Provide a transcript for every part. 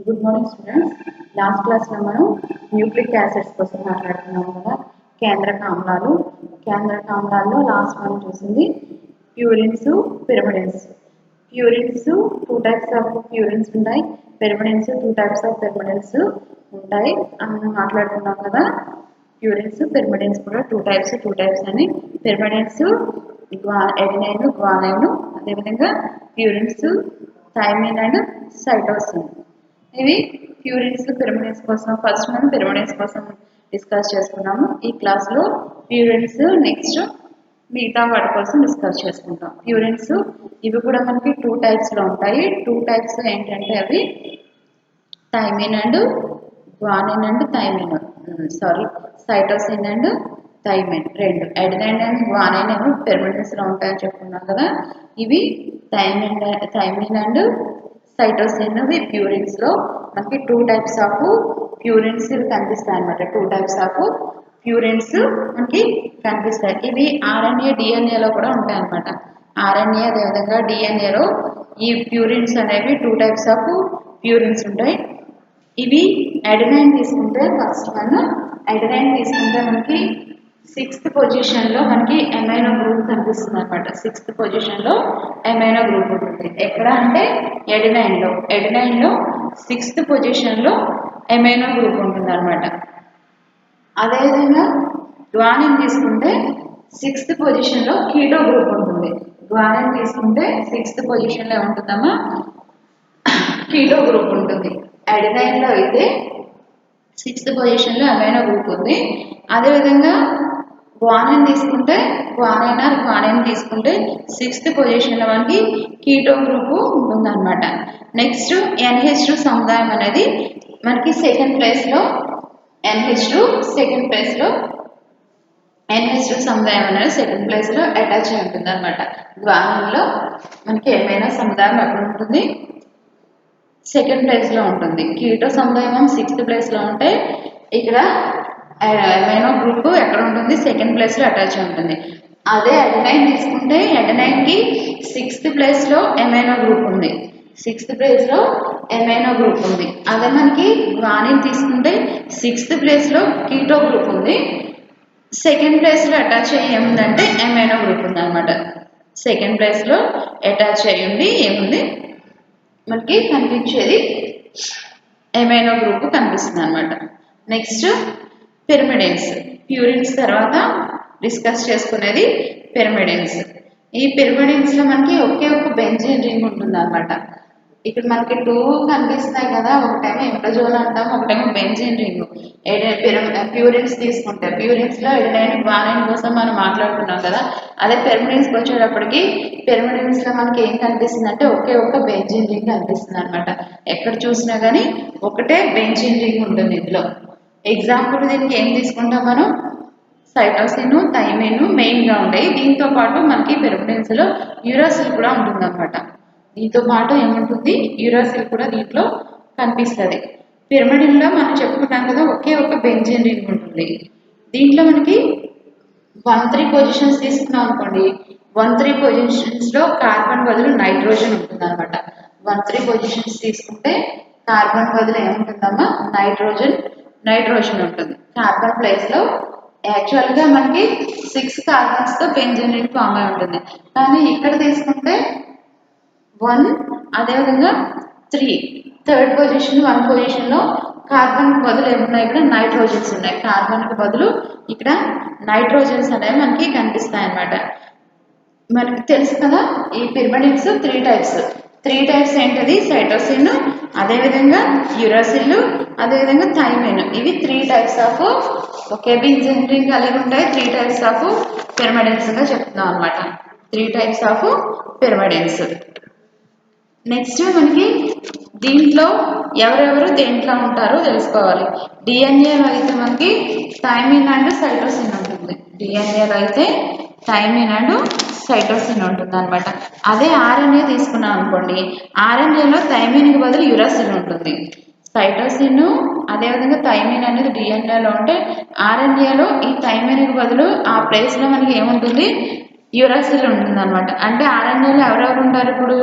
Good morning students. Last క్లాస్లో మనం nucleic acids కోసం మాట్లాడుతున్నాం కదా. కేంద్రక ఆమ్లాల్లో లాస్ట్ మనం చూసింది purines, pyrimidines. Purines two types of purines ఉంటాయి, pyrimidines two types of pyrimidines ఉంటాయి అని మనం మాట్లాడుకున్నాం కదా. ప్యూరిన్స్ పిరిమిడిన్స్ కూడా టూ టైప్స్ అని. పిరిమిడిన్స్ ఎడినైన్, గ్వానైన్, అదేవిధంగా ప్యూరిన్స్ థైమిన్ అండ్ సైటోసిన్. ఇవి ప్యూరిన్స్, పిరిమిడిన్స్ కోసం ఫస్ట్ మనం పిరిమిడిన్స్ కోసం డిస్కస్ చేసుకున్నాము. ఈ క్లాస్లో ప్యూరిన్స్ నెక్స్ట్ మిగతా వాటి కోసం డిస్కస్ చేసుకుంటాం. ప్యూరిన్స్ ఇవి కూడా మనకి టూ టైప్స్లో ఉంటాయి. టూ టైప్స్ ఏంటంటే అవి thymine and guanine and thymine, cytosine and thymine రెండు. ఎడినైన్ అండ్ గ్వానైన్ ఏమో పిరిమిడిన్స్లో ఉంటాయని చెప్పుకున్నాం కదా. ఇవి థైమిన్ అండ్ సైటోసిన్ ప్యూరిన్స్లో మనకి టూ టైప్స్ ఆఫ్ ప్యూరిన్స్ కనిపిస్తాయి అన్నమాట. టూ టైప్స్ ఆఫ్ ప్యూరిన్స్ మనకి కనిపిస్తాయి. ఇవి ఆర్ఎన్ఏ, డిఎన్ఏలో కూడా ఉంటాయి అన్నమాట. ఆర్ఎన్ఏ అదేవిధంగా డిఎన్ఏలో ఈ ప్యూరిన్స్ అనేవి టూ టైప్స్ ఆఫ్ ప్యూరిన్స్ ఉంటాయి. ఇవి ఎడినైన్ తీసుకుంటే ఫస్ట్ ఎడినైన్ తీసుకుంటే మనకి 6th పొజిషన్లో మనకి ఎమైనో గ్రూప్ కనిపిస్తుంది అనమాట. 6th పొజిషన్లో ఎమైనో గ్రూప్ ఉంటుంది. ఎక్కడ అంటే ఎడినైన్లో 6th పొజిషన్లో ఎమైనో గ్రూప్ ఉంటుంది అనమాట. అదేవిధంగా గ్వానిన్ తీసుకుంటే 6th పొజిషన్లో కీటో గ్రూప్ ఉంటుంది. గ్వానిన్ తీసుకుంటే 6th పొజిషన్లో ఏముంటుందమ్మా, కీటో గ్రూప్ ఉంటుంది. ఎడినైన్లో అయితే 6th పొజిషన్లో అమైనో గ్రూప్ ఉంది. అదేవిధంగా గ్వానిన్ తీసుకుంటే గ్వానైన్ తీసుకుంటే 6th పొజిషన్లో మనకి కీటో గ్రూప్ ఉంటుంది అనమాట. నెక్స్ట్ NH2 సముదాయం అనేది మనకి సెకండ్ ప్లేస్లో NH2 సముదాయం అనేది సెకండ్ ప్లేస్లో అటాచ్ అయి ఉంటుంది అనమాట. గ్వానిన్లో మనకి ఏమైనా సముదాయం ఎక్కడ ఉంటుంది, సెకండ్ ప్లేస్లో ఉంటుంది. కీటో సముదాయం 6th ప్లేస్లో ఉంటే ఇక్కడ ఎమైనో గ్రూప్ ఎక్కడ ఉంటుంది, సెకండ్ ప్లేస్లో అటాచ్ అయి ఉంటుంది. అదే ఎడినైన్ తీసుకుంటే ఎడినైన్కి 6th ప్లేస్లో ఎమైనో గ్రూప్ ఉంది. 6th ప్లేస్లో ఎమైనో గ్రూప్ ఉంది. అదే మనకి గ్వానిన్ తీసుకుంటే 6th ప్లేస్లో కీటో గ్రూప్ ఉంది. సెకండ్ ప్లేస్లో అటాచ్ అయ్యి ఏముందంటే ఎమైనో గ్రూప్ ఉంది అనమాట. సెకండ్ ప్లేస్లో అటాచ్ అయ్యి ఉంది ఏముంది మనకి కనిపించేది ఎమైనో గ్రూప్ కనిపిస్తుంది అనమాట. నెక్స్ట్ పిరిమిడిన్స్. ప్యూరిన్స్ తర్వాత డిస్కస్ చేసుకునేది పిరిమిడిన్స్. ఈ పిరిమిడిన్స్లో మనకి ఒకే ఒక బెంజీన్ రింగ్ ఉంటుంది అనమాట. ఇక్కడ మనకి టూ కనిపిస్తాయి కదా, ఒకటేమో ఇంటజోల్ అంటాం, ఒకటేమో బెంజీన్ రింగ్. ప్యూరిన్స్ తీసుకుంటే ప్యూరిన్స్లో ఎడినైన్, గ్వానైన్ కోసం మనం మాట్లాడుకున్నాం కదా. అదే పిరిమిడిన్స్కి వచ్చేటప్పటికి పిరిమిడిన్స్లో మనకి ఏం కనిపిస్తుంది అంటే ఒకే ఒక బెంజీన్ రింగ్ కనిపిస్తుంది అనమాట. ఎక్కడ చూసినా కానీ ఒకటే బెంజీన్ రింగ్ ఉంటుంది ఇందులో. ఎగ్జాంపుల్ దీనికి ఏం తీసుకుంటాం మనం, సైటోసిన్, థైమిన్ మెయిన్గా ఉంటాయి. దీంతో పాటు మనకి పిరిమిడిన్స్లో యూరాసిల్ కూడా ఉంటుంది అనమాట. దీంతో పాటు ఏముంటుంది, యూరాసిల్ కూడా దీంట్లో కనిపిస్తుంది. పిరిమిడిన్లో మనం చెప్పుకున్నాం కదా ఒకే ఒక బెంజీన్ రింగ్ ఉంటుంది. దీంట్లో మనకి 1,3 పొజిషన్స్ తీసుకున్నాం అనుకోండి, 1,3 పొజిషన్స్లో కార్బన్ బదులు నైట్రోజన్ ఉంటుంది అనమాట. 1,3 పొజిషన్స్ తీసుకుంటే కార్బన్ బదులు ఏముంటుందమ్మా, నైట్రోజన్ ఉంటుంది. కార్బన్ ప్లేస్లో యాక్చువల్గా మనకి 6 కార్బన్స్తో బెంజీన్ రింగ్ ఫామ్ అయి ఉంటుంది. కానీ ఇక్కడ తీసుకుంటే 1, అదేవిధంగా 3, థర్డ్ పొజిషన్ 1 పొజిషన్లో కార్బన్కి బదులు ఏమున్నాయి, ఇక్కడ నైట్రోజన్స్ ఉన్నాయి. కార్బన్కి బదులు ఇక్కడ నైట్రోజన్స్ అనేవి మనకి కనిపిస్తాయి అన్నమాట. మనకి తెలుసు కదా ఈ పిరిమిడిన్స్ 3 టైప్స్ ఏంటది, సైటోసిన్, అదేవిధంగా యూరాసిల్, అదేవిధంగా థైమిన్. ఇవి 3 types of okay benzene ring కలిగి ఉంటాయి. 3 టైప్స్ ఆఫ్ పిరిమిడిన్స్గా చెప్తున్నాం అనమాట. 3 టైప్స్ ఆఫ్ పిరిమిడిన్స్. నెక్స్ట్ మనకి దీంట్లో ఎవరెవరు దేంట్లో ఉంటారో తెలుసుకోవాలి. డిఎన్ఏలో అయితే మనకి థైమిన్ అండ్ సైటోసిన్ ఉంటుంది. డిఎన్ఏలో అయితే థైమిన్ అండ్ సైటోసిన్ ఉంటుంది అనమాట. అదే ఆర్ఎన్ఏ తీసుకున్నాం అనుకోండి, ఆర్ఎన్ఏలో థైమిన్కి బదులు యూరాసిల్ ఉంటుంది. సైటోసిన్ అదేవిధంగా థైమిన్ అనేది డిఎన్ఏలో ఉంటే ఆర్ఎన్ఏలో ఈ థైమిన్కి బదులు ఆ ప్లేస్లో మనకి ఏముంటుంది, యురాసిల్ ఉంటుంది అనమాట. అంటే ఆర్ఎన్ఏలో ఎవరెవరు ఉంటారు ఇప్పుడు?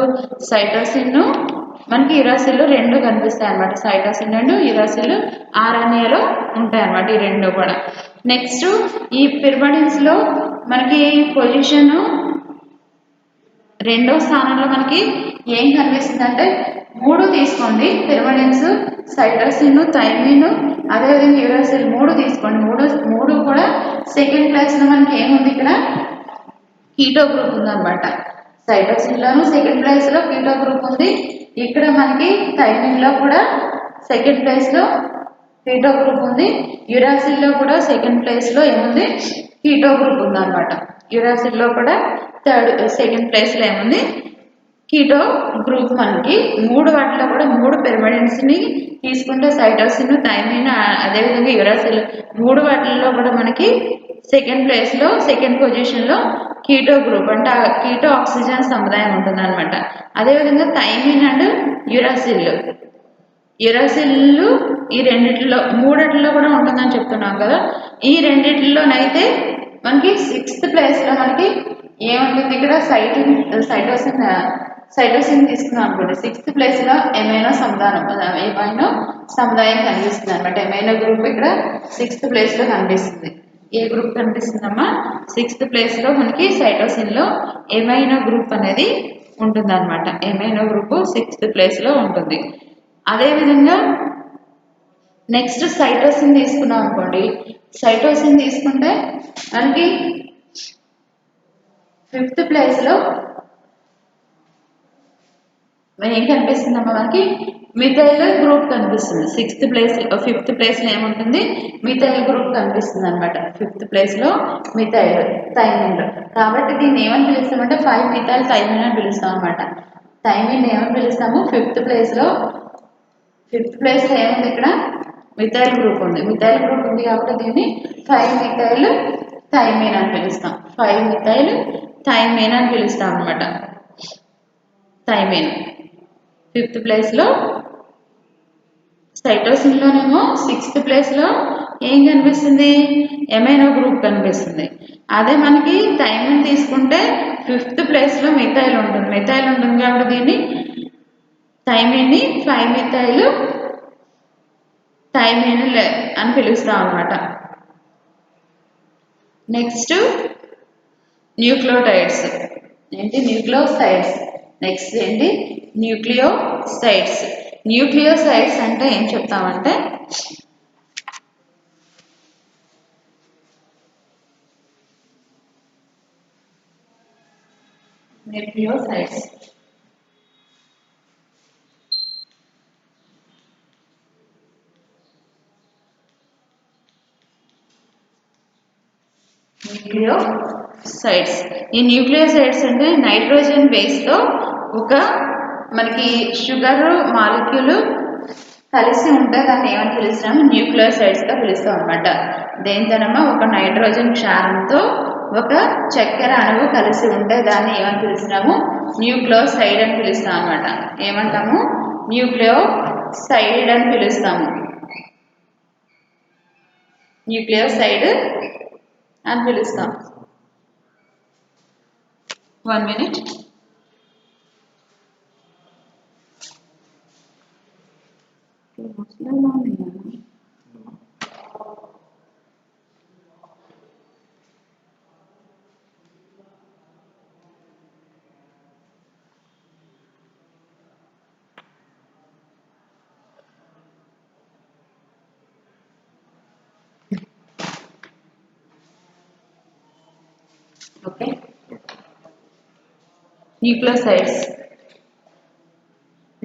సైటోసిన్ మనకి యురాసిల్ రెండు కనిపిస్తాయి అనమాట. సైటోసిన్ అండ్ యురాసిల్ ఆర్ఎన్ఏలో ఉంటాయి అనమాట, ఈ రెండు కూడా. నెక్స్ట్ ఈ పిరిమిడిన్స్ లో మనకి పొజిషన్ రెండో స్థానంలో మనకి ఏం కనిపిస్తుంది అంటే 3 తీసుకోండి. పిరిమిడిన్స్, సైటోసిన్, థైమిన్, అదేవిధంగా యురాసిల్ 3 తీసుకోండి. మూడు కూడా సెకండ్ ప్లేస్ లో మనకి ఏముంది ఇక్కడ? కీటో గ్రూప్ ఉందన్నమాట. సైటోసిన్ లోను సెకండ్ ప్లేస్ లో కీటో గ్రూప్ ఉంది. ఇక్కడ మనకి థైమిన్ లో కూడా సెకండ్ ప్లేస్ లో కీటో గ్రూప్ ఉంది. యురాసిల్ లో కూడా సెకండ్ ప్లేస్ లో ఏముంది? కీటో గ్రూప్ ఉందన్నమాట. యురాసిల్ లో కూడా సెకండ్ ప్లేస్ లో ఏముంది? Keto group. మనకి వాటిలో కూడా 3 పిరిమిడిన్స్ ని తీసుకుంటే సైటోసిన్, థైమిన్, అదేవిధంగా యురాసిల్ వాటిల్లో కూడా మనకి సెకండ్ ప్లేస్ లో సెకండ్ పొజిషన్ లో కీటో గ్రూప్ అంటే కీటో ఆక్సిజన్ సముదాయం ఉంటుంది అనమాట. అదేవిధంగా థైమిన్ అండ్ యురాసిల్ ఈ మూడిట్లో కూడా ఉంటుందని చెప్తున్నాం కదా. ఈ రెండిట్లోనైతే మనకి 6th ప్లేస్ లో మనకి ఏముంటుంది? ఇక్కడ సైటోసిన్ తీసుకున్నాం అనుకోండి. 6th ప్లేస్ లో ఎమైనో సముదాయం కనిపిస్తుంది అనమాట. ఎమైనో గ్రూప్ ఇక్కడ 6th ప్లేస్ లో కనిపిస్తుంది. ఏ గ్రూప్ కనిపిస్తుందమ్మా? 6th ప్లేస్ లో మనకి సైటోసిన్ లో ఎమైనో గ్రూప్ అనేది ఉంటుంది అనమాట. ఎమైనో గ్రూప్ 6th ప్లేస్ లో ఉంటుంది. అదేవిధంగా నెక్స్ట్ సైటోసిన్ తీసుకున్నాం అనుకోండి. సైటోసిన్ తీసుకుంటే మనకి 5th ప్లేస్ లో ఏం కనిపిస్తుందమ్మా? మనకి మిథైల్ గ్రూప్ కనిపిస్తుంది. 5th ప్లేస్ లో ఏముంటుంది? మిథైల్ గ్రూప్ కనిపిస్తుంది అనమాట. 5th ప్లేస్ లో మిథైల్ థైమిన్. కాబట్టి దీన్ని ఏమని పిలుస్తామంటే 5-మిథైల్ థైమిన్ అని పిలుస్తాం అనమాట. థైమిన్ ఏమని పిలుస్తాము? 5th ప్లేస్ లో ఏముంది? ఇక్కడ మిథైల్ గ్రూప్ ఉంది. మిథైల్ గ్రూప్ ఉంది కాబట్టి దీన్ని 5-మిథైల్ థైమిన్ అని పిలుస్తాం. 5-మిథైల్ థైమిన్ అని పిలుస్తాం అనమాట. థైమిన్ 5th ప్లేస్ లో. సైటోసిన్ లోనేమో 6th ప్లేస్ లో ఏం కనిపిస్తుంది? ఎమైనో గ్రూప్ కనిపిస్తుంది. అదే మనకి థైమిన్ తీసుకుంటే 5th ప్లేస్ లో మిథైల్ ఉంటుంది కాబట్టి దీన్ని థైమిన్ ని 5-మిథైల్ థైమిన్ అని పిలుస్తాం అనమాట. Next nucleotides. ఏంటి? న్యూక్లియోసైడ్స్. నెక్స్ట్ ఏంటి? న్యూక్లియోసైడ్స్. న్యూక్లియోసైడ్స్ అంటే ఏం చెప్తామంటే న్యూక్లియోసైడ్స్ ఈ న్యూక్లియోసైడ్స్ అంటే నైట్రోజన్ బేస్ తో ఒక మనకి షుగర్ మాలిక్యూల్ కలిసి ఉంటే దాన్ని ఏమని పిలుస్తాము? న్యూక్లియోసైడ్స్ గా పిలుస్తాం అనమాట. దేనితోనమ్మా? ఒక నైట్రోజన్ క్షారంతో ఒక చక్కెర అణువు కలిసి ఉంటే దాన్ని ఏమని పిలుస్తాము? న్యూక్లియోసైడ్ అని పిలుస్తాం అనమాట. ఏమంటాము? న్యూక్లియోసైడ్ అని పిలుస్తాము. న్యూక్లియోసైడ్ అని పిలుస్తాం. 1 minute. Okay.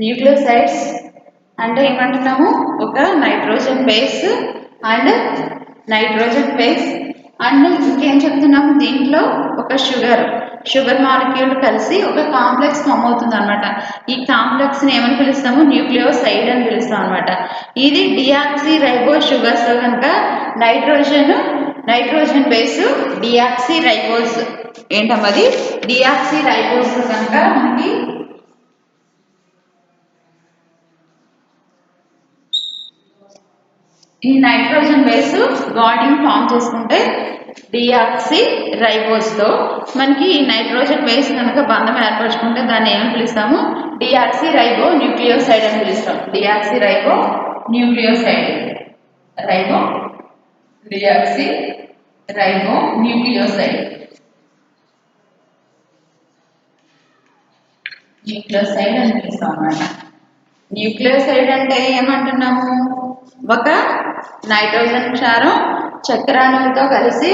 న్యూక్లియోసైడ్స్ అంటే ఏమంటున్నాము? ఒక నైట్రోజన్ బేస్ అండ్ ఇంకేం చెప్తున్నాము? దీంట్లో ఒక షుగర్ మాలిక్యూల్ కలిసి ఒక కాంప్లెక్స్ ఫామ్ అవుతుంది అనమాట. ఈ కాంప్లెక్స్ ని ఏమని పిలుస్తాము? న్యూక్లియోసైడ్ అని పిలుస్తాం అనమాట. ఇది డియాక్సీ రైబోస్ షుగర్స్ కనుక నైట్రోజన్ బేస్ డియాక్సీ రైబోస్ ఏంటమ్మది? డియాక్సీ రైబోస్ కనుక మనకి ఈ నైట్రోజన్ బేస్ బాండింగ్ ఫామ్ చేసుకుంటే డిఆక్సీ రైబోస్ తో మనకి ఈ నైట్రోజన్ బేస్ కనుక బంధం ఏర్పరచుకుంటే దాన్ని ఏమని పిలుస్తాము? డిఆక్సీ రైబో న్యూక్లియోసైడ్ అని పిలుస్తాం. Deoxyribonucleoside. Deoxyribonucleoside. Nucleoside అని పిలుస్తాం అన్నమాట. న్యూక్లియోసైడ్ అంటే ఏమంటున్నాము? ఒక నైట్రోజన్ క్షారం చక్రాణువుతో కలిసి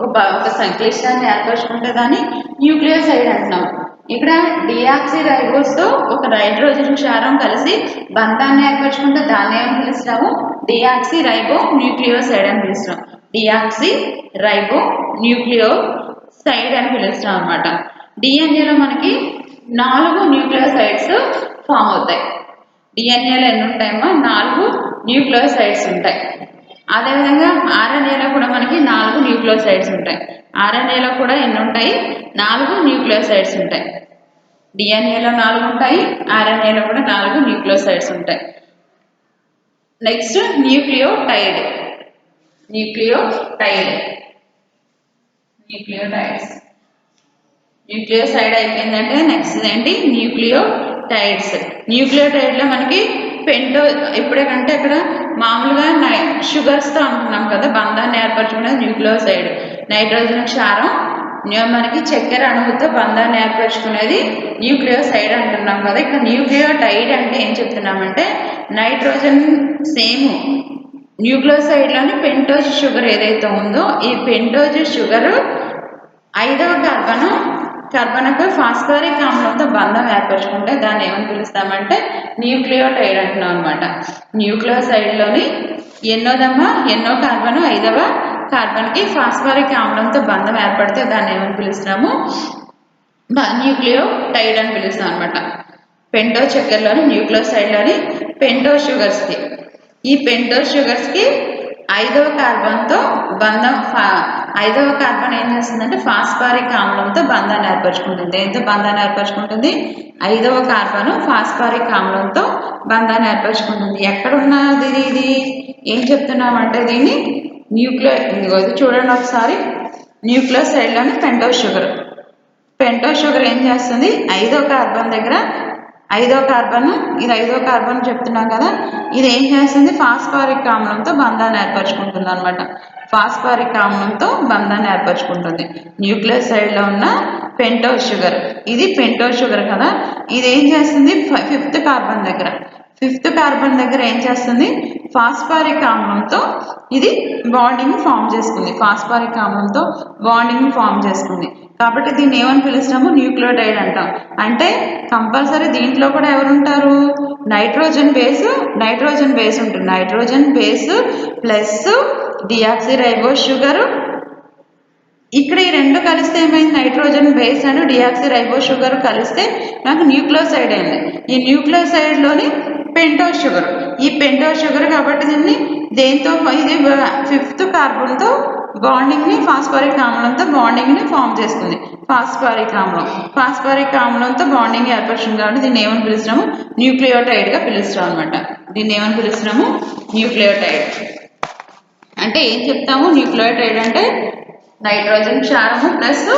ఒక సంక్లిష్టాన్ని ఏర్పరచుకుంటే దాన్ని న్యూక్లియోసైడ్ అంటున్నాం. ఇక్కడ డిఆక్సీ రైబోస్ తో ఒక నైట్రోజన్ క్షారం కలిసి బంధాన్ని ఏర్పరచుకుంటే దాన్ని ఏమని పిలుస్తాము? డిఆక్సీ రైబో న్యూక్లియోసైడ్ అని పిలుస్తాం. డిఆక్సీ రైబో న్యూక్లియోసైడ్ అని పిలుస్తాం అన్నమాట. డిఎన్ఏలో మనకి 4 న్యూక్లియోసైడ్స్ ఫామ్ అవుతాయి. డిఎన్ఏలో ఎన్ని ఉంటాయమ్మా? 4 న్యూక్లియోసైడ్స్ ఉంటాయి. అదేవిధంగా ఆర్ఎన్ఏలో కూడా మనకి 4 న్యూక్లియోసైడ్స్ ఉంటాయి. ఆర్ఎన్ఏలో కూడా ఎన్ని ఉంటాయి? 4 న్యూక్లియోసైడ్స్ ఉంటాయి. డిఎన్ఏలో 4 ఉంటాయి, ఆర్ఎన్ఏలో కూడా 4 న్యూక్లియోసైడ్స్ ఉంటాయి. Next nucleotide. న్యూక్లియోసైడ్ అయిపోయిందంటే నెక్స్ట్ ఏంటి? న్యూక్లియోటైడ్స్. న్యూక్లియోటైడ్లో మనకి ఇప్పుడేకంటే ఇక్కడ మామూలుగా షుగర్స్తో అంటున్నాం కదా, బంధాన్ని ఏర్పరచుకునేది న్యూక్లియోసైడ్. నైట్రోజన్ క్షారం మనకి చక్కెర అణువుతో బంధాన్ని ఏర్పరచుకునేది న్యూక్లియోసైడ్ అంటున్నాం కదా. ఇక్కడ న్యూక్లియోటైడ్ అంటే ఏం చెప్తున్నామంటే నైట్రోజన్ సేమ్ న్యూక్లియోసైడ్లోని పెంటోజ్ షుగర్ ఏదైతే ఉందో ఈ పెంటోజ్ షుగర్ 5వ కార్బనకు ఫాస్ఫరిక్ ఆమ్లంతో బంధం ఏర్పరచుకుంటే దాన్ని ఏమని పిలుస్తామంటే న్యూక్లియోటైడ్ అంటున్నాం అనమాట. న్యూక్లియోసైడ్లోని ఎన్నో కార్బన్ 5వ కార్బన్కి ఫాస్ఫరిక్ ఆమ్లంతో బంధం ఏర్పడితే దాన్ని ఏమని పిలుస్తున్నాము? న్యూక్లియోటైడ్ అని పిలుస్తాం అనమాట. పెంటోజ్ చక్కెరలోని న్యూక్లియోసైడ్లోని పెంటోజ్ షుగర్స్కి ఈ పెంటోజ్ షుగర్స్కి 5వ కార్బన్తో బంధం 5వ కార్బన్ ఏం చేస్తుందంటే ఫాస్ఫరిక్ ఆమ్లంతో బంధాన్ని ఏర్పరచుకుంటుంది. దేంతో బంధాన్ని ఏర్పరచుకుంటుంది? 5వ కార్బన్ ఫాస్ఫరిక్ ఆమ్లంతో బంధాన్ని ఏర్పరచుకుంటుంది. ఎక్కడున్నది ఇది? ఏం చెప్తున్నామంటే దీన్ని చూడండి ఒకసారి. న్యూక్లియోసైడ్లోని పెంటోజ్ షుగర్ ఏం చేస్తుంది? 5వ కార్బన్ దగ్గర 5వ కార్బన్ చెప్తున్నాం కదా, ఇది ఏం చేస్తుంది? ఫాస్ఫరిక్ ఆమ్లంతో బంధాన్ని ఏర్పరచుకుంటుంది అనమాట. ఫాస్ఫరిక్ ఆమ్లంతో బంధాన్ని ఏర్పరచుకుంటుంది. న్యూక్లియోసైడ్లో ఉన్న పెంటోజ్ షుగర్, ఇది పెంటోజ్ షుగర్ కదా, ఇది ఏం చేస్తుంది? 5th కార్బన్ దగ్గర ఏం చేస్తుంది? ఫాస్ఫరిక్ ఆమ్లంతో ఇది బాండింగ్ ఫామ్ చేసుకుంది. ఫాస్ఫరిక్ ఆమ్లంతో బాండింగ్ ఫామ్ చేసుకుంది కాబట్టి దీన్ని ఏమని పిలుస్తాము? న్యూక్లియోటైడ్ అంటాం. అంటే కంపల్సరీ దీంట్లో కూడా ఎవరు ఉంటారు? నైట్రోజన్ బేస్ ఉంటుంది. Nitrogen base plus deoxyribose sugar. ఇక్కడ ఈ రెండు కలిస్తే ఏమైంది? Nitrogen base and deoxy ribose sugar కలిస్తే నాకు న్యూక్లియోసైడ్ అయింది. ఈ న్యూక్లియోసైడ్లోని పెంటోజ్ షుగర్, ఈ పెంటోజ్ షుగర్ కాబట్టి దీన్ని దేంతో ఇది 5th కార్బన్తో బాండింగ్ని ఫాస్ఫరిక్ ఆమ్లంతో బాండింగ్ని ఫామ్ చేస్తుంది. ఫాస్ఫరిక్ ఆమ్లంతో బాండింగ్ ఏర్పరుస్తుంది కాబట్టి దీన్ని ఏమని పిలుస్తున్నాము? న్యూక్లియోటైడ్గా పిలుస్తాం అనమాట. దీన్ని ఏమని పిలుస్తున్నాము? న్యూక్లియోటైడ్. అంటే ఏం చెప్తాము? న్యూక్లియోటైడ్ అంటే నైట్రోజన్ క్షారము plus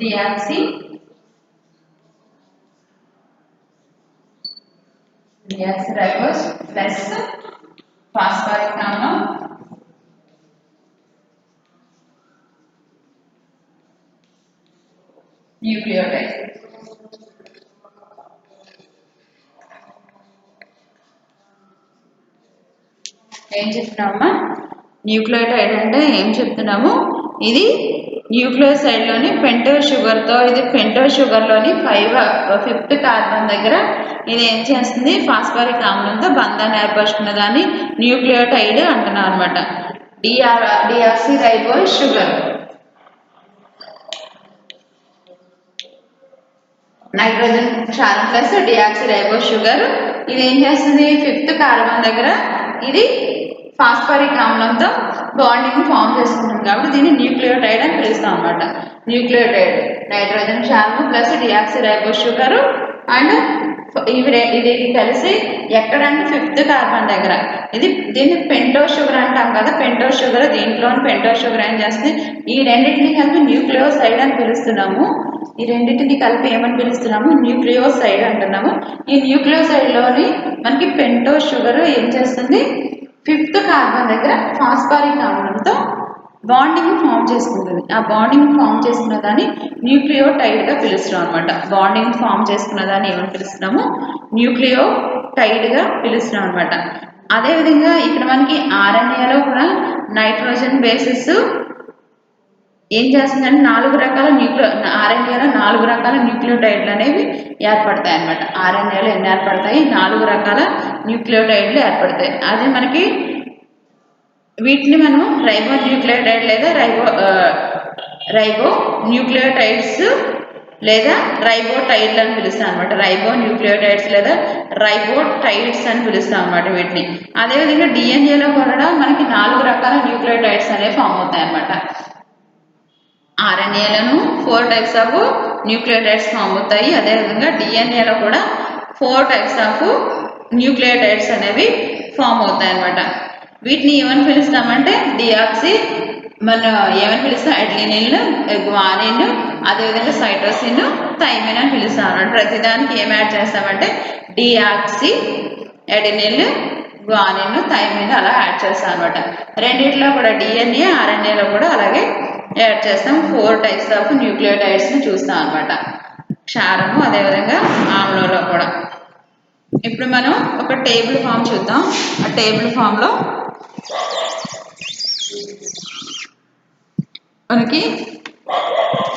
deoxyribose plus phosphoric ఆమ్లం న్యూక్లియోటైడ్. ఏం చెప్తున్నామమ్మా? న్యూక్లియోటైడ్ అంటే ఏం చెప్తున్నాము? ఇది న్యూక్లియోసైడ్లోని పెంటోజ్ షుగర్తో, ఇది పెంటోజ్ షుగర్లోని 5th కార్బన్ దగ్గర ఇది ఏం చేస్తుంది? ఫాస్ఫరిక్ ఆమ్లంతో బంధాన్ని ఏర్పరచుకున్న దాన్ని న్యూక్లియోటైడ్ అంటున్నాం అనమాట. డిఆక్సీ రైబోస్ షుగర్, నైట్రోజన్ క్షారం ప్లస్ డిఆక్సీ రైబోస్ షుగర్, ఇది ఏం చేస్తుంది? 5th కార్బన్ దగ్గర ఇది ఫాస్ఫరిక్ ఆమ్లంతో బాండింగ్ ఫామ్ చేసుకుంటుంది కాబట్టి దీన్ని న్యూక్లియోటైడ్ అని పిలుస్తాం అనమాట. న్యూక్లియోటైడ్ నైట్రోజన్ క్షారము ప్లస్ డియాక్సిరైబోస్ షుగర్ అండ్ ఇది కలిసి ఎక్కడంటే 5th కార్బన్ దగ్గర. దీన్ని పెంటోస్ షుగర్ అంటాం కదా. పెంటోస్ షుగర్ దీంట్లోని పెంటోస్ షుగర్ ఏం చేస్తుంది, ఈ రెండింటిని కలిపి న్యూక్లియోసైడ్ అని పిలుస్తున్నాము. ఈ రెండింటిని కలిపి ఏమని పిలుస్తున్నాము, న్యూక్లియోసైడ్ అంటున్నాము. ఈ న్యూక్లియోసైడ్ లోని మనకి పెంటోస్ షుగర్ ఏం చేస్తుంది, 5th కార్బన్ దగ్గర ఫాస్ఫరిక్ ఆమ్లంతో బాండింగ్ ఫామ్ చేసుకుంటుంది. ఆ బాండింగ్ ఫామ్ చేసుకున్న దాన్ని న్యూక్లియోటైడ్ గా పిలుస్తున్నాం అనమాట. బాండింగ్ ఫామ్ చేసుకున్న దాన్ని ఏమని పిలుస్తున్నాము, న్యూక్లియోటైడ్ గా పిలుస్తున్నాం అనమాట. అదేవిధంగా ఇక్కడ మనకి ఆర్ఎన్ఏలో కూడా నైట్రోజన్ బేసిస్ ఏం చేస్తుందంటే 4 రకాల ఆర్ఎన్ఏలో 4 రకాల న్యూక్లియోటైడ్లు అనేవి ఏర్పడతాయి అనమాట. ఆర్ఎన్ఏలో ఎన్ని ఏర్పడతాయి, 4 రకాల న్యూక్లియోటైడ్లు ఏర్పడతాయి. అదే మనకి వీటిని మనం రైబో న్యూక్లియోటైడ్ లేదా రైబో న్యూక్లియోటైడ్స్ లేదా రైబోటైడ్లు అని పిలుస్తాం అనమాట. రైబో న్యూక్లియోటైడ్స్ లేదా రైబోటైడ్స్ అని పిలుస్తాం అనమాట వీటిని. అదేవిధంగా డిఎన్ఏలో కూడా మనకి 4 రకాల న్యూక్లియోటైడ్స్ అనేవి ఫామ్ అవుతాయి అనమాట. ఆర్ఎన్ఏలను 4 టైప్స్ ఆఫ్ న్యూక్లియోటైడ్స్ ఫామ్ అవుతాయి. అదేవిధంగా డిఎన్ఏలో కూడా 4 టైప్స్ ఆఫ్ న్యూక్లియోటైడ్స్ అనేవి ఫామ్ అవుతాయి అనమాట. వీటిని ఏమని పిలుస్తామంటే డియాక్సీ, మనం ఏమని పిలుస్తాం, అడ్రినిన్, గ్వానిన్, అదేవిధంగా సైటోసిన్, థైమిన్ అని పిలుస్తాం అన్నమాట. ప్రతిదానికి ఏం యాడ్ చేస్తామంటే డియాక్సీ, అడెనిన్, గ్వానిన్, థైమిన్ అలా యాడ్ చేస్తాం అనమాట. రెండిట్లో కూడా డిఎన్ఏ ఆర్ఎన్ఏలో కూడా అలాగే యాడ్ చేస్తాం. 4 టైప్స్ ఆఫ్ న్యూక్లియోటైడ్స్ ని చూస్తాం అనమాట. క్షారము అదేవిధంగా ఆమ్లంలో కూడా. ఇప్పుడు మనం ఒక టేబుల్ ఫామ్ చూద్దాం. ఆ టేబుల్ ఫామ్ లో మనకి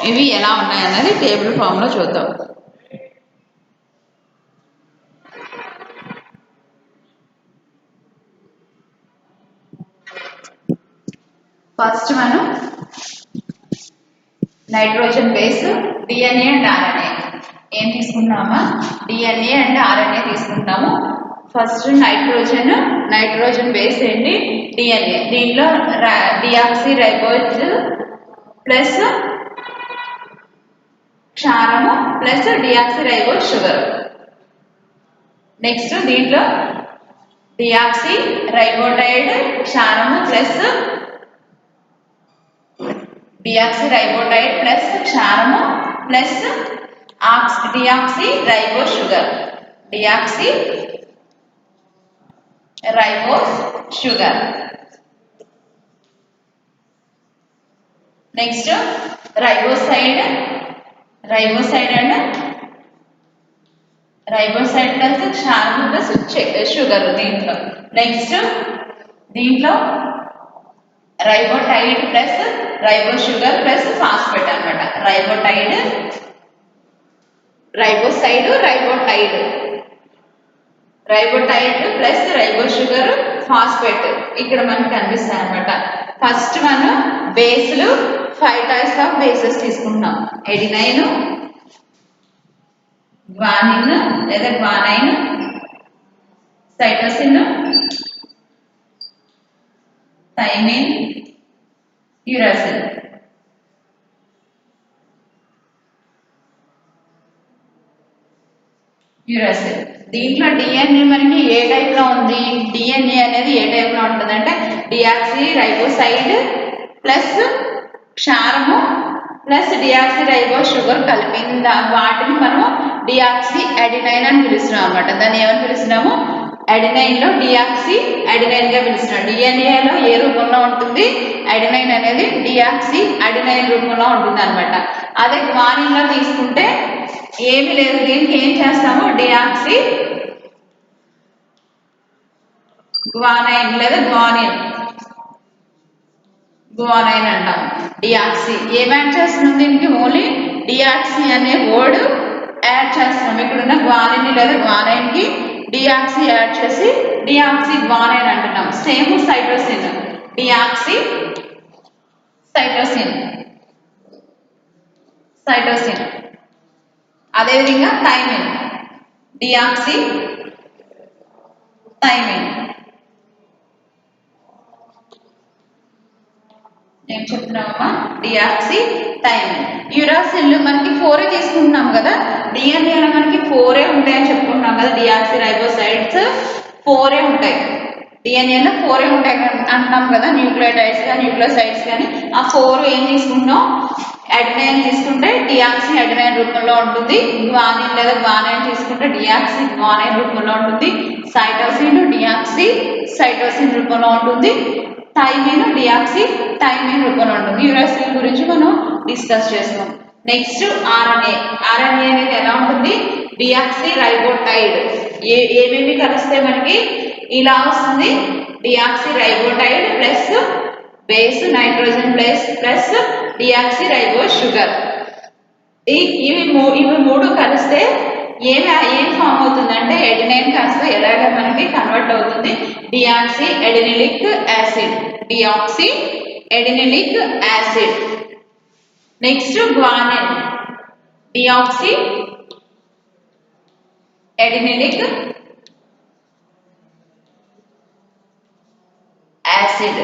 ఇవి ఎలా ఉన్నాయన్నది టేబుల్ ఫామ్ లో చూద్దాం. ఫస్ట్ మనం nitrogen base DNA and RNA ఏం తీసుకుంటామా, డిఎన్ఏ అండ్ ఆర్ఎన్ఏ తీసుకుంటాము. ఫస్ట్ నైట్రోజన్ బేస్ ఏంటి, డిఎన్ఏ. దీనిలో డియాక్సీ రైబోజ్ ప్లస్ క్షారము plus deoxy ribose sugar. Next దీంట్లో డియాక్సీ రైబోటైడ్ క్షారము ప్లస్ డియాక్సీ రైబోటైడ్ ప్లస్ క్షారము plus deoxy ribose sugar. Deoxy ribose sugar. Next riboside and riboside plus క్షారము plus sugar దీంట్లో. Next దీంట్లో ribotide plus ribose sugar plus phosphate అన్నమాట. Riboside ribotide plus ribose sugar phosphate ఇక్కడ మనకు కనిపిస్తాయి అన్నమాట. First మనం బేస్లు 5 టైప్స్ ఆఫ్ బేసెస్ తీసుకుంటున్నాం. ఎడినైన్, గ్వానిన్ లేదా గ్వానైన్, సైటోసిన్, థైమిన్, యురాసిల్. దీంట్లో డిఎన్ఏ మనకి ఏ టైప్ లో ఉంది, డిఎన్ఏ అనేది ఏ టైప్ లో ఉంటుంది అంటే డియాక్సీ రైబోసైడ్ ప్లస్ క్షారము ప్లస్ డియాక్సీ రైబోస్ షుగర్ కలిపింది. వాటిని మనము డియాక్సీ అడినైన్ అని పిలుస్తున్నాం అనమాట. దాన్ని ఏమని పిలుస్తున్నాము, అడినైన్ లో డియాక్సీ అడినైన్ గా పిలుస్తున్నాం. డిఎన్ఏలో ఏ రూపంలో ఉంటుంది, అడినైన్ అనేది డియాక్సీ అడినైన్ రూపంలో ఉంటుంది అనమాట. అదే గ్వానిన్ లో తీసుకుంటే ఏమి లేదు, దీనికి ఏం చేస్తాము డియాక్సీ గ్వానైన్ లేదా గ్వానైన్ అంటాం. డియాక్సీ ఏం యాడ్ చేస్తున్నాం, దీనికి ఓన్లీ డియాక్సీ అనే వర్డ్ యాడ్ చేస్తున్నాం. ఇక్కడున్న గ్వానిన్ లేదా గ్వానైన్ కి డియాక్సీ యాడ్ చేసి డియాక్సీ గ్వానైన్ అంటున్నాం. Same cytosine, deoxy cytosine. అదేవిధంగా థైమిన్, డియాక్సీ థైమిన్. ఏం చెప్తున్నామమ్మా డియాక్సీ థైమిన్. యురాసిల్ మనకి 4 తీసుకుంటున్నాం కదా, డిఎన్ఏలో మనకి 4 ఉంటాయని చెప్పుకుంటున్నాం కదా, డియాక్సీ రైబోసైడ్స్ 4 ఉంటాయి, డిఎన్ఏలో 4 ఉంటాయి అంటున్నాం కదా, న్యూక్లియోటైడ్స్ కానీ న్యూక్లియోసైడ్స్ కానీ. ఆ 4 ఏం తీసుకుంటున్నాం, అడెనైన్ తీసుకుంటే డియాక్సీ అడెనైన్ రూపంలో ఉంటుంది, గ్వానిన్ లేదా గ్వానైన్ తీసుకుంటే డియాక్సీ గ్వానైన్ రూపంలో ఉంటుంది, సైటోసిన్ డియాక్సీ సైటోసిన్ రూపంలో ఉంటుంది, థైమిన్ డియాక్సీ థైమిన్ రూపంలో ఉంటుంది. యురాసిల్ గురించి మనం డిస్కస్ చేస్తాం. Next RNA. ఆర్ఎన్ఏ అనేది ఎలా ఉంటుంది, డియాక్సీ రైబోటైడ్. ఏమేమి కలిస్తే మనకి ఇలా వస్తుంది, deoxy ribotide plus base nitrogen plus deoxy ribo sugar. ఇవి మూడు కలిస్తే ఏం ఫామ్ అవుతుందంటే ఎడినైన్ కాస్త ఎలాగ మనకి కన్వర్ట్ అవుతుంది, deoxy adenylic acid, deoxy adenylic acid. Next guanine, deoxy adenylic acid,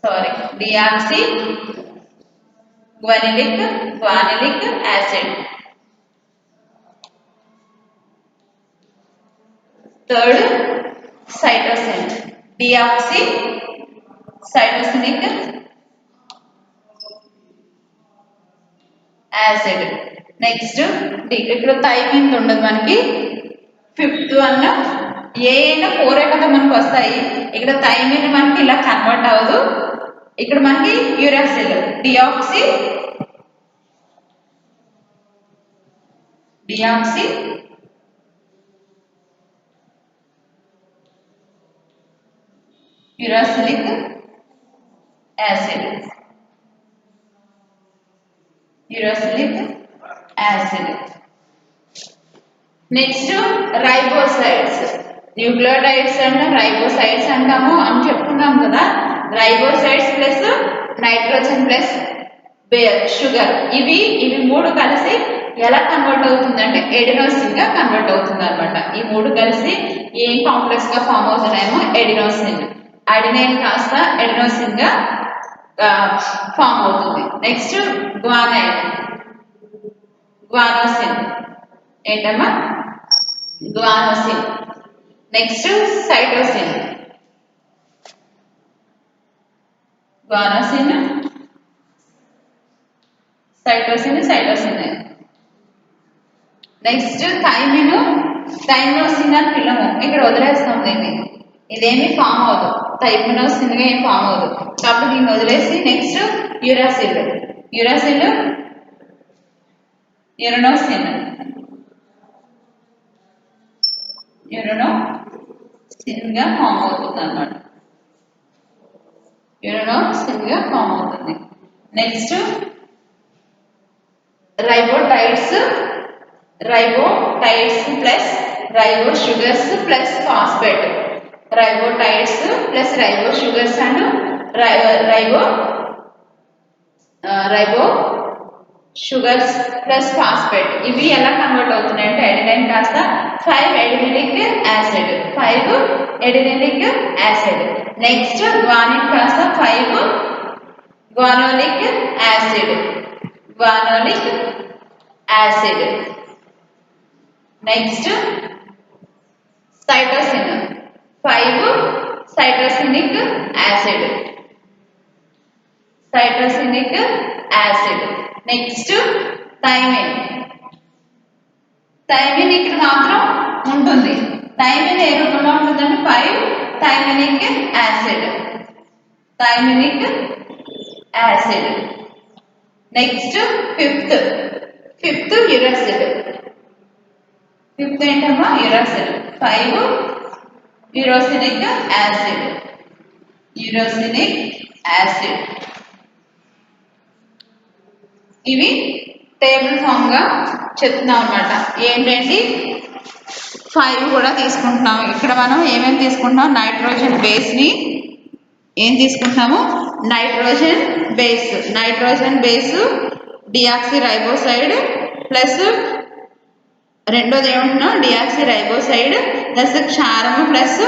sorry deoxy guanylic acid. Third cytosine, deoxy cytosinic acid. Next ఇక్కడ థైమిన్ ఉండదు మనకి, ఫిఫ్త్ వన్ ఏ అయినా 4 కదా మనకు వస్తాయి, ఇక్కడ థైమిన్ మనకి ఇలా కన్వర్ట్ అవ్వదు, ఇక్కడ మనకి uracil deoxy uracilic acid, next ribosides. Nucleotides అంటే రైబోసైడ్స్ అంటాము అని చెప్పుకున్నాం కదా, ribosides plus nitrogen plus sugar, ఇవి మూడు కలిసి ఎలా కన్వర్ట్ అవుతుంది అంటే ఎడినోసిన్ గా కన్వర్ట్ అవుతుంది అనమాట. ఈ మూడు కలిసి ఏం కాంప్లెక్స్ గా ఫామ్ అవుతున్నాయేమో ఎడినోసిన్, అడినైన్ కాస్త ఎడినోసిన్ గా ఫామ్ అవుతుంది. నెక్స్ట్ గ్వానోసిన్ ఏంటమ్మా, guanosine. Next cytosine, guanosine cytosine. Next thyminosine అని పిల్లము, ఇక్కడ వదిలేస్తాం దీన్ని, ఇదేమి ఫామ్ అవ్వదు, థైమినోసిన్ గా ఏం ఫామ్ అవ్వదు కాబట్టి దీన్ని వదిలేసి నెక్స్ట్ యురాసిల్ యురనోసిన్ గా ఫామ్ అవుతుంది అన్నమాట, యురనోసిన్ గా ఫామ్ అవుతుంది. Next ribotides plus ribo sugars plus phosphate, ribotides plus ribo sugars and ribo sugars plus phosphate. ఇవి ఎలా కన్వర్ట్ అవుతున్నాయి అంటే ఎడినైన్ కాస్త 5 ఎడినిలిక్ యాసిడ్. నెక్స్ట్ గ్వానిన్ కాస్త 5 guanylic acid. Next cytosine 5 cytosinic acid. Next thymine ఇక్కడ మాత్రం ఉంటుంది, థైమిన్ ఏ రూపంలో ఉంటుందంటే 5 thyminic acid. Next fifth uracil, ఏంటమ్మా యురాసిల్ 5 యురోసినిక్ యాసిడ్. ఇవి టేబుల్ ఫామ్ గా చెప్తున్నాం అన్నమాట. ఏంటంటే 5 కూడా తీసుకుంటున్నాం, ఇక్కడ మనం ఏమేమి తీసుకుంటున్నాం, నైట్రోజన్ బేస్ ని ఏం తీసుకుంటున్నాము, nitrogen base deoxy riboside plus రెండోది ఏమంటున్నాం డియాక్సీ రైబోసైడ్ ప్లస్ క్షారము ప్లస్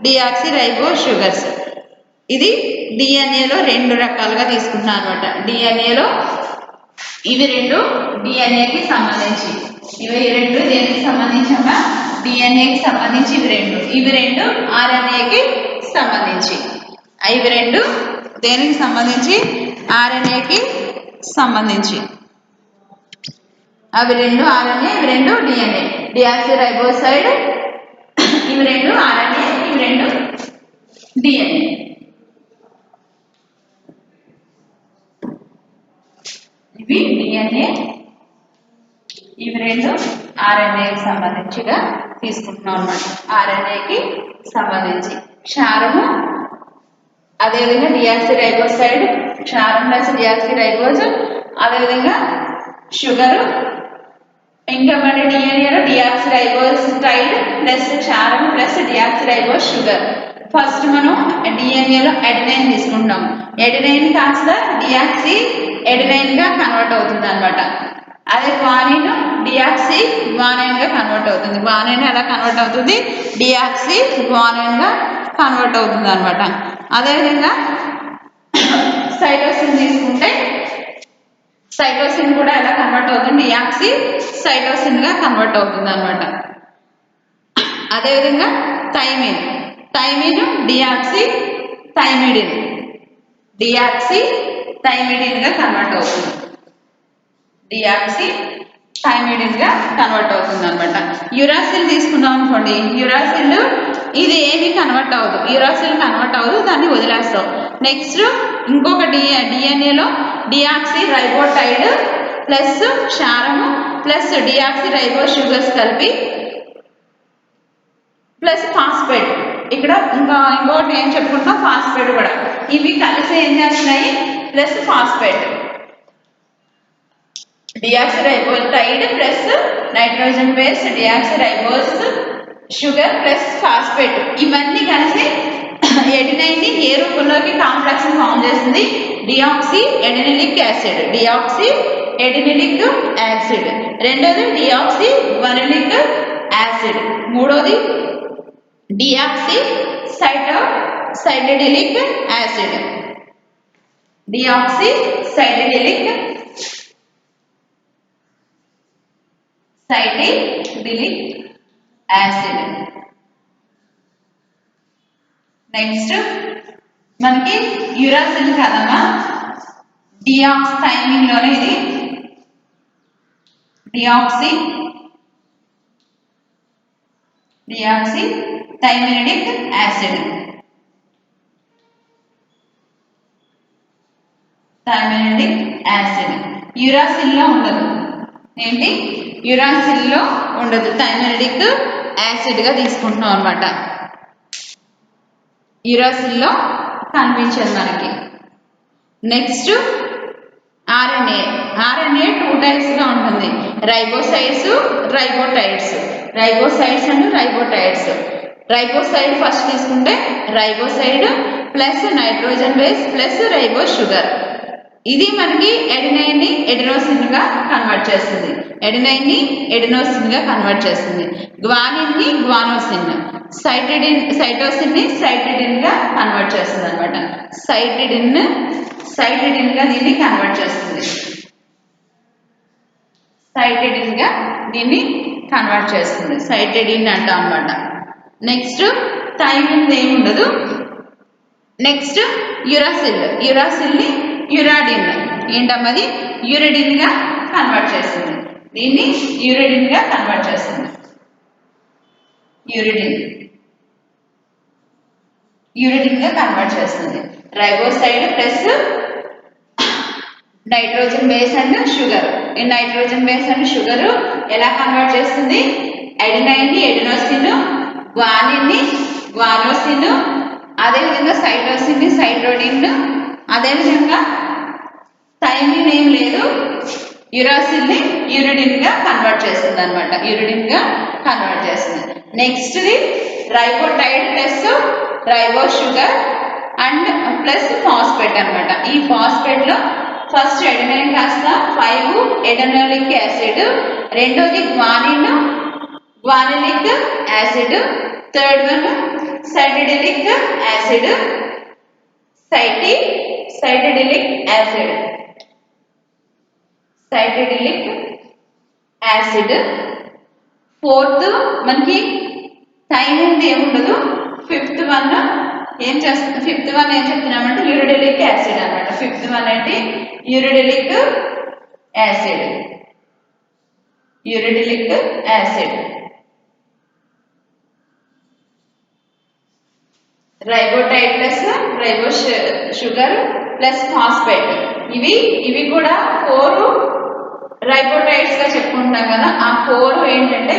డియాక్సీ రైబో షుగర్స్. ఇది డిఎన్ఏలో రెండు రకాలుగా తీసుకుంటున్నాను అనమాట. డిఎన్ఏలో ఇవి రెండు డిఎన్ఏకి సంబంధించి, ఇవి రెండు దేనికి సంబంధించమ్మా? డిఎన్ఏకి సంబంధించి ఇవి రెండు ఆర్ఎన్ఏకి సంబంధించి. ఇవి రెండు దేనికి సంబంధించి? ఆర్ఎన్ఏకి సంబంధించి. అవి రెండు ఆర్ఎన్ఏ, ఇవి రెండు డిఎన్ఏ. డిఆక్సిరైబోసైడ్ ఇవి రెండు ఆర్ఎన్ఏ, ఇవి రెండు డిఎన్ఏ. ఇవి డిఎన్ఏ, ఇవి రెండు ఆర్ఎన్ఏకి సంబంధించిగా తీసుకుంటున్నాం అన్నమాట. ఆర్ఎన్ఏకి సంబంధించి క్షారము, అదేవిధంగా డిఆక్సిరైబోసైడ్, క్షారం ప్లస్ డిఆక్సిరైబోజ్, అదేవిధంగా షుగరు, ఇంకా మరి డిఎన్ఏలో డిఆక్సిరైబోసైడ్ ప్లస్ క్షారం ప్లస్ డిఆక్సిరైబోస్ షుగర్. ఫస్ట్ మనం డిఎన్ఏలో ఎడినైన్ తీసుకుంటాం. ఎడినైన్ కాస్త డిఆక్సి ఎడినైన్ గా కన్వర్ట్ అవుతుంది అనమాట. అదే గ్వానిన్ డిఆక్సి గ్వానైన్ గా కన్వర్ట్ అవుతుంది. గ్వానైన్ ఎలా కన్వర్ట్ అవుతుంది? డిఆక్సి గ్వానైన్ గా కన్వర్ట్ అవుతుంది అనమాట. అదేవిధంగా సైటోసిన్ తీసుకుంటే సైటోసిన్ కూడా ఎలా కన్వర్ట్ అవుతుంది? డిఆక్సి సైటోసిన్ గా కన్వర్ట్ అవుతుంది అనమాట. అదేవిధంగా thymine, thymine deoxy thymidine, deoxy thymidine గా కన్వర్ట్ అవుతుంది. డిఆక్సి థైమిడిన్ గా కన్వర్ట్ అవుతుంది అనమాట. యురాసిల్ తీసుకున్నాం అనుకోండి, యురాసిల్ ఇది ఏమి కన్వర్ట్ అవ్వదు, యురాసిల్ కన్వర్ట్ అవ్వదు, దాన్ని వదిలేస్తాం. నెక్స్ట్ ఇంకొక డిఎన్ఏలో డిఆక్సి రైబోటైడ్ ప్లస్ క్షారము ప్లస్ డిఆక్సి రైబో షుగర్స్ కలిపి ప్లస్ ఫాస్ఫేట్. ఇక్కడ ఇంకోటి ఏం చెప్పుకుంటాం? ఫాస్ఫేట్ కూడా. ఇవి కలిసి ఏం చేస్తున్నాయి? Plus phosphate. Deoxyribotide plus nitrogen base deoxyribose sugar plus phosphate, ఇవన్నీ కలిసి ఎడినైన్ ని ఏ రూపంలోకి కాంప్లెక్స్ ఫామ్ చేస్తుంది? Deoxy adenylic acid, deoxy adenylic acid. రెండోది డిఆక్సి గ్వనిలిక్ యాసిడ్. మూడోది deoxy cytidylic acid, deoxy cytidylic acid. Next మనకి యురాసిల్ కదమ్మా, డిఆక్సి థైమిన్ లోనే ఇది deoxy thymidylic acid. Thymidylic acid uracil లో ఉండదు. ఏంటి? యురాసిల్ లో ఉండదు, థైమినిడిక్ యాసిడ్ గా తీసుకుంటున్నాం అనమాట. యురాసిల్ లో కనిపించదు మనకి. Next RNA. ఆర్ఎన్ఏ 2 టైప్స్ గా ఉంటుంది, రైబోసైడ్స్, రైబోటైడ్స్. రైబోసైడ్స్ అండ్ రైబోటైడ్స్. రైబోసైడ్ ఫస్ట్ తీసుకుంటే riboside plus nitrogen base plus ribo sugar. ఇది మనకి ఎడినైన్ ని ఎడినోసిన్ గా కన్వర్ట్ చేస్తుంది. ఎడినైన్ ని ఎడినోసిన్ గా కన్వర్ట్ చేస్తుంది. గ్వానిన్ ని గ్వానోసిన్, సైటోసిన్ ని సైటిడిన్ గా కన్వర్ట్ చేస్తుంది అనమాట. సైటిడిన్ గా దీన్ని కన్వర్ట్ చేస్తుంది. సైటిడిన్ గా దీన్ని కన్వర్ట్ చేస్తుంది. సైటిడిన్ అంటాం అనమాట. నెక్స్ట్ థైమిన్ ఏమి ఉండదు. Next uracil. యురాసిల్ ని యురాడిన్, ఏంటమ్మది? యురిడిన్ గా కన్వర్ట్ చేస్తుంది. దీన్ని యురిడిన్ గా కన్వర్ట్ చేస్తుంది. యురిడిన్ గా కన్వర్ట్ చేస్తుంది. Riboside plus nitrogen base and sugar. ఈ నైట్రోజన్ బేస్ అండ్ షుగర్ ఎలా కన్వర్ట్ చేస్తుంది? ఎడినైన్ ని ఎడినోసిన్, గ్వానిన్ ని గ్వానోసిన్, అదేవిధంగా సైటోసిన్ ని సైటోడిన్, అదేవిధంగా థైమిన్ ఏం లేదు, యురాసిల్ ని యురిడిన్ గా కన్వర్ట్ చేస్తుంది అనమాట. యురిడిన్ గా కన్వర్ట్ చేస్తుంది. Next the ribotide plus ribo sugar and plus phosphate అనమాట. ఈ ఫాస్ఫేట్ లో ఫస్ట్ ఎడినైన్ కాస్త 5 ఎడెనోలిక్ యాసిడ్, రెండోది guanylic acid, third one cytidylic acid, cytidylic acid, cytidylic acid. Fourth మనకి టైం ఉంది ఏముండదు. ఫిఫ్త్ వన్ ఏం చెప్తున్నామంటే యూరిడిలిక్ యాసిడ్ అనమాట. ఫిఫ్త్ వన్ ఏంటి? Uridylic acid, uridylic acid. Ribotide plus ribo sugar plus phosphate. ఇవి కూడా 4 రైబోటైడ్స్ గా చెప్పుకుంటాం కదా. ఆ 4 ఏంటంటే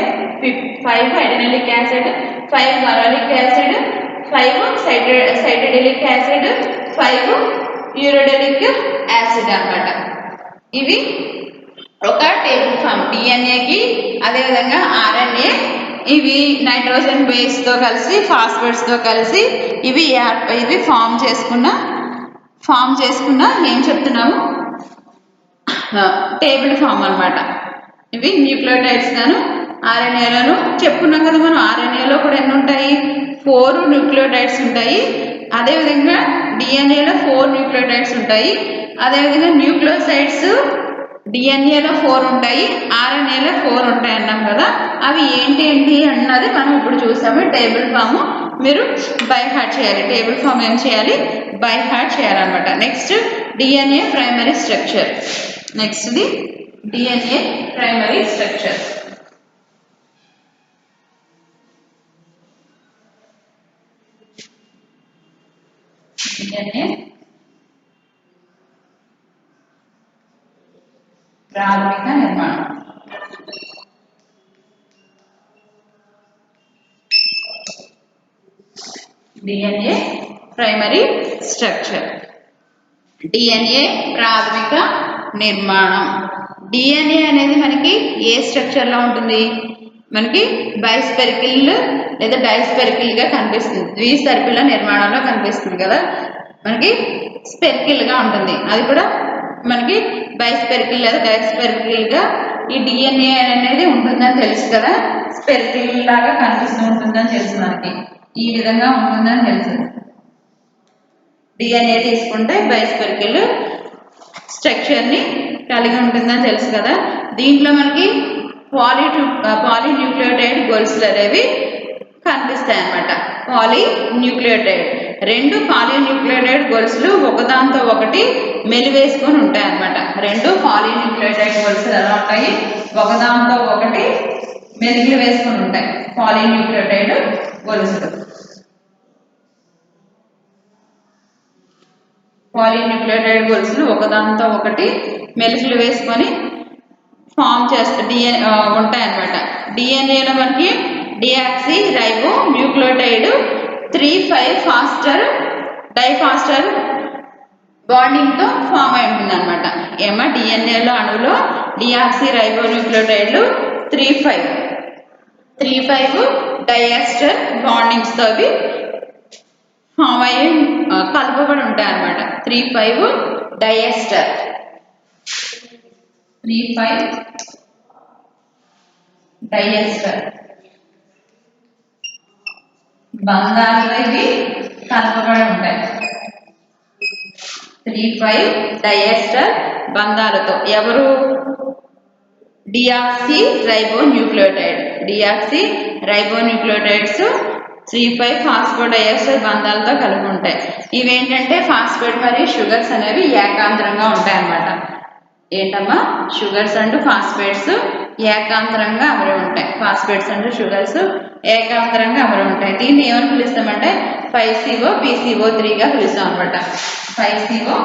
5 అడెనోలిక్ యాసిడ్, 5 మరోలిక్ యాసిడ్, 5 సైటిడిలిక్ యాసిడ్, 5 యూరిడిలిక్ యాసిడ్ అన్నమాట. ఇవి ఒక టేబుల్ ఫామ్ డిఎన్ఏకి. అదేవిధంగా ఆర్ఎన్ఏ ఇవి నైట్రోజన్ బేస్ తో కలిసి ఫాస్ఫేట్స్ తో కలిసి ఇవి ఫామ్ చేసుకున్న ఏం చెప్తున్నాము, టేబుల్ ఫామ్ అన్నమాట. ఇవి న్యూక్లియోటైడ్స్ గాను ఆర్ఎన్ఏలను చెప్పుకున్నాం కదా మనం. ఆర్ఎన్ఏలో కూడా ఎన్ని ఉంటాయి? 4 న్యూక్లియోటైడ్స్ ఉంటాయి. అదేవిధంగా డిఎన్ఏలో 4 న్యూక్లియోటైడ్స్ ఉంటాయి. అదేవిధంగా న్యూక్లియోసైడ్స్ డిఎన్ఏలో 4 ఉంటాయి, ఆర్ఎన్ఏలో 4 ఉంటాయి అన్నాం కదా. అవి ఏంటి అన్నది మనం ఇప్పుడు చూసాము. టేబుల్ ఫామ్ మీరు బై హార్ట్ చేయాలి. టేబుల్ ఫామ్ ఏం చేయాలి? బై హార్ట్ చేయాలన్నమాట. Next DNA primary structure. నెక్స్ట్ది డిఎన్ఏ ప్రైమరీ స్ట్రక్చర్. డిఎన్ఏ ప్రాథమిక నిర్మాణం. డిఎన్ఏ ప్రైమరీ స్ట్రక్చర్, డిఎన్ఏ ప్రాథమిక నిర్మాణం. డిఎన్ఏ అనేది మనకి ఏ స్ట్రక్చర్లో ఉంటుంది? మనకి బైస్పెరికిల్ లేదా డైస్పెరికిల్ గా కనిపిస్తుంది. ద్విసర్పిల నిర్మాణంలో కనిపిస్తుంది కదా. మనకి స్పెరికిల్ గా ఉంటుంది. అది కూడా మనకి బైస్పెరికిల్ లేదా డైస్పెరికిల్ గా ఈ డిఎన్ఏ అనేది ఉంటుందని తెలుసు కదా. స్పెరికిల్ లాగా కనిపిస్తూ ఉంటుందని తెలుసు మనకి. ఈ విధంగా ఉంటుందని తెలుసు. డిఎన్ఏ తీసుకుంటే బైస్పెరికిల్ స్ట్రక్చర్ ని కలిగి ఉంటుందని తెలుసు కదా. దీంట్లో మనకి పాలీన్యూక్లియోటైడ్ గొలుసులు అనేవి కనిపిస్తాయి అన్నమాట. పాలీన్యూక్లియోటైడ్ 2 పాలీన్యూక్లియోటైడ్ గొలుసులు ఒకదాంతో ఒకటి మెలివేసుకొని ఉంటాయి అన్నమాట. 2 పాలీన్యూక్లియోటైడ్ గొలుసులు ఎలా ఉంటాయి? ఒకదాంతో ఒకటి మెలిగి వేసుకొని ఉంటాయి పాలీన్యూక్లియోటైడ్ గొలుసులు. పాలీన్యూక్లియోటైడ్ గొలుసులు ఒకదాంతో ఒకటి మెలికలు వేసుకొని ఫామ్ ఉంటాయి అన్నమాట. డిఎన్ఏలో మనకి deoxy ribo nucleotide 3,5 faster డైఫాస్టర్ bonding తో ఫామ్ అయి ఉంటుంది అనమాట. ఏమో డిఎన్ఏలో అణువులో డియాక్సీ రైబో న్యూక్లియోటైడ్లు 3,5 డైఎస్టర్ బాండింగ్స్ తో అవి ఫామ్ అయ్యి కలుపబడి ఉంటాయి అన్నమాట. 3,5 డైఎస్టర్, 3,5 డైఎస్టర్ బంధాలతో ఇవి కలుపబడి ఉంటాయి. 3,5 డైఎస్టర్ బంధాలతో. ఎవరు? Deoxy ribo nucleotide. Deoxy ribo nucleotides 3,5 phosphodiester బంధాలతో కలిపి ఉంటాయి. ఇవేంటంటే ఫాస్ఫేట్ మరియు షుగర్స్ అనేవి ఏకాంతరంగా ఉంటాయి అన్నమాట. ఏంటమ్మా? షుగర్స్ అండ్ ఫాస్ఫేట్స్ ఏకాంతరంగా అమరి ఉంటాయి. ఫాస్ఫేట్స్ అండ్ షుగర్స్ ఏకాంతరంగా అమరి ఉంటాయి. దీన్ని ఏమని పిలుస్తామంటే 5CO PCO3 గా పిలుస్తాం అనమాట. 5CO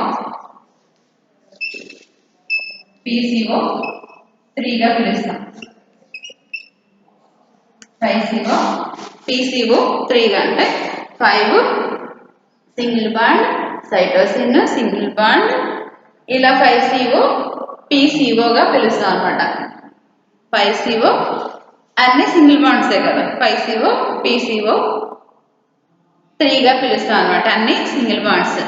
PCO3 గా పిలుస్తాం. 5CO PCO3 గా అంటే 5 single bond cytosine single bond ఇలా 5CO PCO గా పిలుస్తాం అనమాట. 5CO అన్ని సింగిల్ బాండ్సే కదా. 5CO PCO3 గా పిలుస్తాం అనమాట. అన్ని సింగిల్ బాండ్స్.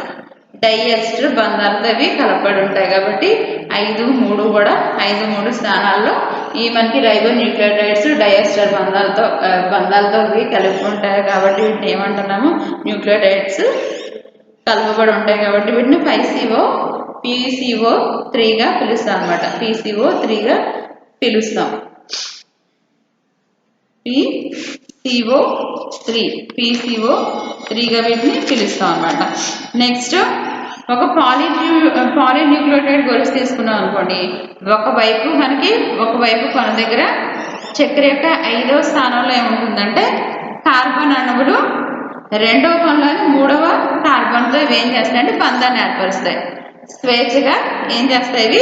డైఎస్టర్ బంధాలతో అవి కలపబడి ఉంటాయి కాబట్టి 5-3 కూడా 5-3 స్థానాల్లో ఈ మనకి రైబో న్యూక్లియోటైడ్స్ డైఎస్టర్ బంధాలతో ఇవి కలిపి ఉంటాయి కాబట్టి వీటిని ఏమంటున్నాము? న్యూక్లియోటైడ్స్ కలపబడి ఉంటాయి కాబట్టి వీటిని 5CO PCO3గా పిలుస్తాం అనమాట. PCO3గా పిలుస్తాం. PCO3గా వీటిని పిలుస్తాం అనమాట. నెక్స్ట్ ఒక పాలిన్యూక్లియోటైడ్ గొలుసు తీసుకున్నాం అనుకోండి. ఒకవైపు కొన దగ్గర చక్కెర యొక్క 5వ స్థానంలో ఏముంటుందంటే కార్బన్ అణువులు 2వ కొనలోని 3వ కార్బన్తో ఇవి ఏం చేస్తాయంటే బంధాన్ని ఏర్పరుస్తాయి. స్వేచ్ఛగా ఏం చేస్తాయి, ఇవి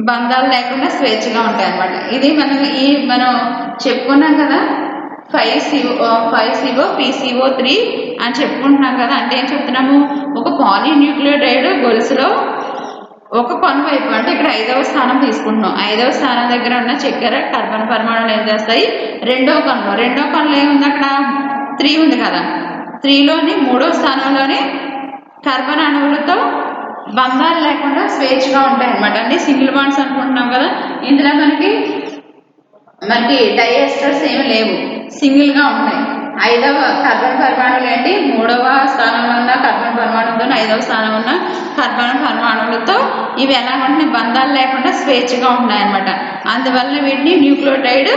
బంధాలు లేకుండా స్వేచ్ఛగా ఉంటాయి అన్నమాట. ఇది మనం చెప్పుకున్నాం కదా, 5CO PCO3 అని చెప్పుకుంటున్నాం కదా. అంటే ఏం చెప్తున్నాము, ఒక పాలిన్యూక్లియోటైడ్ గొలుసులో ఒక కొన వైపు అంటే ఇక్కడ 5వ స్థానం తీసుకుంటున్నాం. 5వ స్థానం దగ్గర ఉన్న చక్కెర కార్బన్ పరమాణువులు ఏం చేస్తాయి, రెండో కొనలో ఏముంది, అక్కడ 3 ఉంది కదా, 3లోని 3వ స్థానంలోని కార్బన్ అణువులతో బంధాలు లేకుండా స్వేచ్ఛగా ఉంటాయి అన్నమాట. అంటే సింగిల్ బాండ్స్ అనుకుంటున్నాం కదా, ఇందులో మనకి డైఎస్టర్స్ ఏమి లేవు, సింగిల్గా ఉంటాయి. 5వ కార్బన్ పరమాణువులు ఏంటి, 3వ స్థానంలో ఉన్న కార్బన్ పరమాణువులతో 5వ స్థానం ఉన్న కార్బన్ పరమాణువులతో ఇవి ఎలా ఉంటున్నాయి, బంధాలు లేకుండా స్వేచ్ఛగా ఉంటున్నాయి అన్నమాట. అందువల్ల వీటిని న్యూక్లియోటైడ్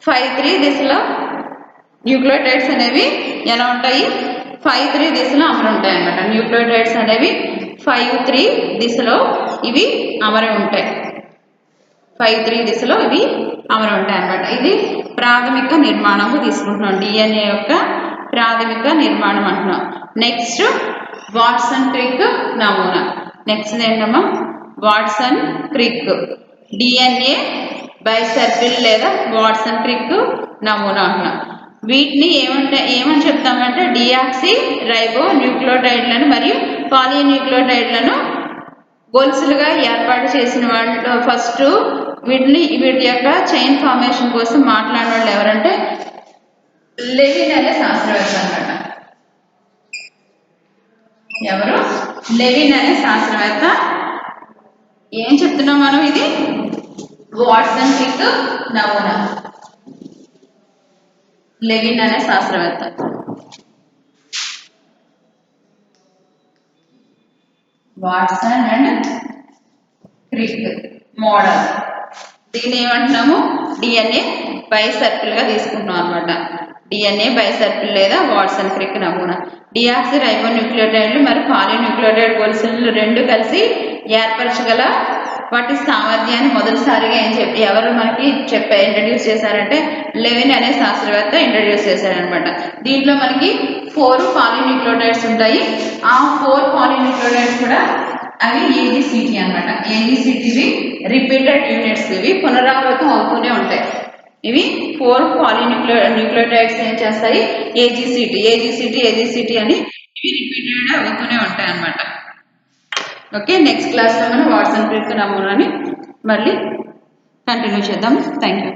5-3 దిశలో న్యూక్లియోటైడ్స్ అనేవి ఎలా ఉంటాయి, 5-3 దిశలో అమరు ఉంటాయి అన్నమాట. న్యూక్లియోటైడ్స్ అనేవి 5-3 దిశలో ఇవి అమరి ఉంటాయి. 5-3 దిశలో ఇవి అమరు ఉంటాయి అన్నమాట. ఇది ప్రాథమిక నిర్మాణం తీసుకుంటున్నాం, డిఎన్ఏ యొక్క ప్రాథమిక నిర్మాణం అంటున్నాం. నెక్స్ట్ వాట్సన్ క్రిక్ నమూనా. నెక్స్ట్ ఏంటమ్మా, వాట్సన్ క్రిక్ డిఎన్ఏ బైసర్పిల్ లేదా వాట్సన్ క్రిక్ నమూనా అంటున్నాం. వీటిని ఏమని చెప్తామంటే డియాక్సీ రైబో న్యూక్లియోటైడ్లను మరియు పాలిన్యూక్లియోటైడ్లను గొలుసులుగా ఏర్పాటు చేసిన వాళ్ళు. ఫస్ట్ వీటి యొక్క చైన్ ఫార్మేషన్ కోసం మాట్లాడిన వాళ్ళు ఎవరంటే లెవిన్ అనే శాస్త్రవేత్త అన్నమాట. ఎవరు, లెవిన్ అనే శాస్త్రవేత్త. ఏం చెప్తున్నాం మనం, ఇది వాట్సన్ క్రిక్ నమూనా. లెవిన్ అనే శాస్త్రవేత్త. Watson and Crick model. దీన్ని ఏమంటున్నాము, డిఎన్ఏ బైసర్కిల్గా తీసుకుంటున్నాం అనమాట. డిఎన్ఏ బైసర్కిల్ లేదా వాట్సన్ క్రిక్ నమూనా. డియాక్సీ రైబో న్యూక్లియోటైడ్లు మరియు పాలిన్యూక్లియోటైడ్ గొలుసులు రెండు కలిసి ఏర్పరచగల వాటి సామర్థ్యాన్ని మొదటిసారిగా ఎవరు మనకి ఇంట్రడ్యూస్ చేశారంటే లెవిన్ అనే శాస్త్రవేత్త ఇంట్రడ్యూస్ చేశారనమాట. దీంట్లో మనకి 4 పాలిన్యూక్లియోటైడ్స్ ఉంటాయి. ఆ 4 పాలిన్యూక్లియోటైడ్స్ కూడా అవి ఏజీసీటీ అనమాట. ఏజీసీటీవి రిపీటెడ్ యూనిట్స్, ఇవి పునరావృతం అవుతూనే ఉంటాయి. ఇవి 4 న్యూక్లియోటైడ్స్ ఏం చేస్తాయి, ఏజీసీటీ అని ఇవి రిపీటెడ్ అవుతూనే ఉంటాయి అన్నమాట. ఓకే, నెక్స్ట్ క్లాస్లో మనం వాట్సన్ క్రిక్ నమూనాని మళ్ళీ కంటిన్యూ చేద్దాం. Thank you.